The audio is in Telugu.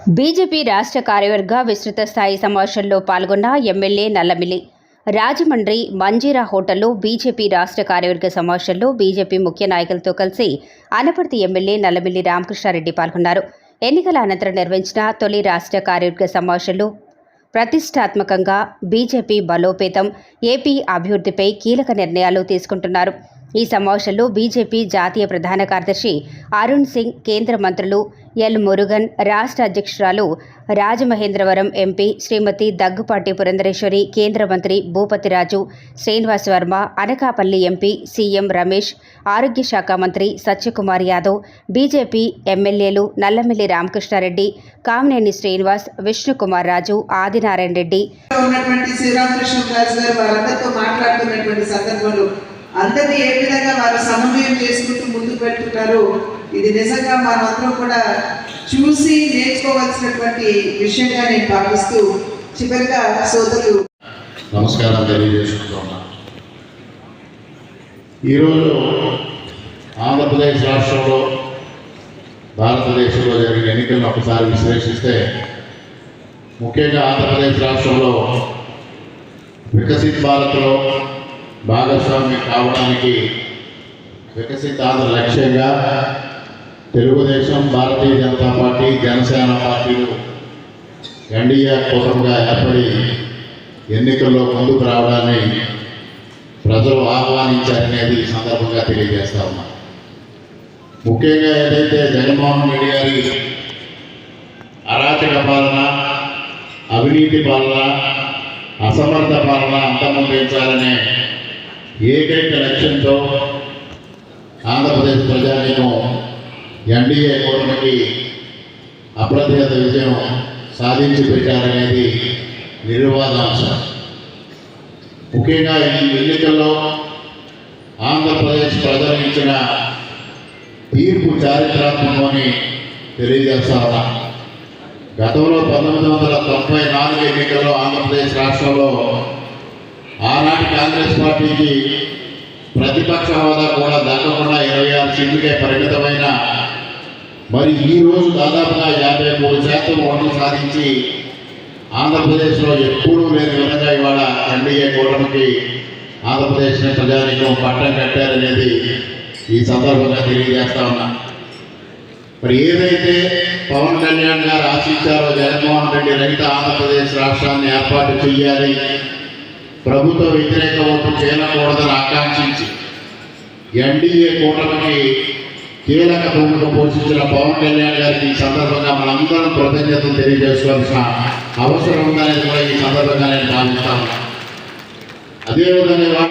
బీజేపీ రాష్ట్ర కార్యవర్గ విస్తృత స్థాయి సమావేశంలో పాల్గొన్న ఎమ్మెల్యే నల్లమిల్లి రాజమండ్రి మంజీరా హోటల్లో బీజేపీ రాష్ట్ర కార్యవర్గ సమావేశంలో బీజేపీ ముఖ్య నాయకులతో కలిసి అనపర్తి ఎమ్మెల్యే నల్లమిల్లి రామకృష్ణారెడ్డి పాల్గొన్నారు. ఎన్నికల అనంతరం నిర్వహించిన తొలి రాష్ట్ర కార్యవర్గ సమావేశంలో ప్రతిష్టాత్మకంగా బీజేపీ బలోపేతం, ఏపీ అభివృద్ధిపై కీలక నిర్ణయాలు తీసుకుంటున్నారు. ఈ సమావేశంలో బీజేపీ జాతీయ ప్రధాన కార్యదర్శి అరుణ్ సింగ్, కేంద్ర మంత్రులు ఎల్ మురుగన్, రాష్ట్ర అధ్యక్షురాలు రాజమహేంద్రవరం ఎంపీ శ్రీమతి దగ్గుపాటి పురంధరేశ్వరి, కేంద్ర మంత్రి భూపతిరాజు శ్రీనివాస్ వర్మ, అనకాపల్లి ఎంపీ సీఎం రమేష్, ఆరోగ్య శాఖ మంత్రి సత్యకుమార్ యాదవ్, బీజేపీ ఎమ్మెల్యేలు నల్లమిల్లి రామకృష్ణారెడ్డి, కామినేని శ్రీనివాస్, విష్ణుకుమార్ రాజు, ఆదినారాయణ రెడ్డి అందరినీ ఏ విధంగా వారు సమన్వయం చేసుకుంటూ ముందుకు పెడుతున్నారు. ఇది నిజంగా మనమందరం కూడా చూసి నేర్చుకోవాల్సినటువంటి విషయంగా నేను భావిస్తూ చివరిగా సోదరులు నమస్కారం తెలియజేసుకుంటున్నా. ఈరోజు ఆంధ్రప్రదేశ్ రాష్ట్రంలో భారతదేశంలో జరిగిన ఎన్నికలను ఒకసారి విశ్లేషిస్తే, ముఖ్యంగా ఆంధ్రప్రదేశ్ రాష్ట్రంలో వికసిత్ భారత్లో భాగస్వామ్యం కావడానికి వికసిత ఆంధ్ర లక్ష్యంగా తెలుగుదేశం, భారతీయ జనతా పార్టీ, జనసేన పార్టీలు ఎన్డీఏ కూటమిగా ఏర్పడి ఎన్నికల్లో ముందుకు రావడాన్ని ప్రజలు ఆహ్వానించారనేది ఈ సందర్భంగా తెలియజేస్తా ఉన్నా. ముఖ్యంగా ఏదైతే జగన్మోహన్ రెడ్డి గారి అరాచక పాలన, అవినీతి పాలన, అసమర్థ పాలన అంతమొందించాలనే ఏకైక లక్ష్యంతో ఆంధ్రప్రదేశ్ ప్రజానీకం ఎన్డీఏ కూటమికి అప్రతిహత విజయం సాధించి పెట్టారనేది నిర్వివాదాంశం. ముఖ్యంగా ఈ ఎన్నికల్లో ఆంధ్రప్రదేశ్ ప్రజలు ఇచ్చిన తీర్పు చారిత్రాత్మకమని తెలియజేస్తా ఉన్నా. గతంలో 1994 ఎన్నికల్లో ఆంధ్రప్రదేశ్ రాష్ట్రంలో ఆనాటి కాంగ్రెస్ పార్టీకి ప్రతిపక్ష హోదా కూడా దక్కకుండా 26 సీట్లకే పరిమితమైన, మరి ఈరోజు దాదాపుగా 53% ఓట్లు సాధించి ఆంధ్రప్రదేశ్లో ఎప్పుడూ లేని విధంగా ఇవాళ ఎన్డీఏ కూటమికి ఆంధ్రప్రదేశ్ ప్రజానీకం పట్టం కట్టారనేది ఈ సందర్భంగా తెలియజేస్తా ఉన్నా. మరి ఏదైతే పవన్ కళ్యాణ్ గారు ఆశించారో, జగన్మోహన్ రెడ్డి రహిత ఆంధ్రప్రదేశ్ రాష్ట్రాన్ని ఏర్పాటు చేయాలి, ప్రభుత్వ వ్యతిరేక ఓటు చేయకూడదని ఆకాంక్షించి ఎన్డీఏ కూటమికి కీలక భూమిక పోషించిన పవన్ కళ్యాణ్ గారికి ఈ సందర్భంగా మనందరం కృతజ్ఞతలు తెలియజేసుకోవాల్సిన అవసరం ఉందనేది కూడా ఈ సందర్భంగా నేను భావిస్తాను. అదేవిధంగా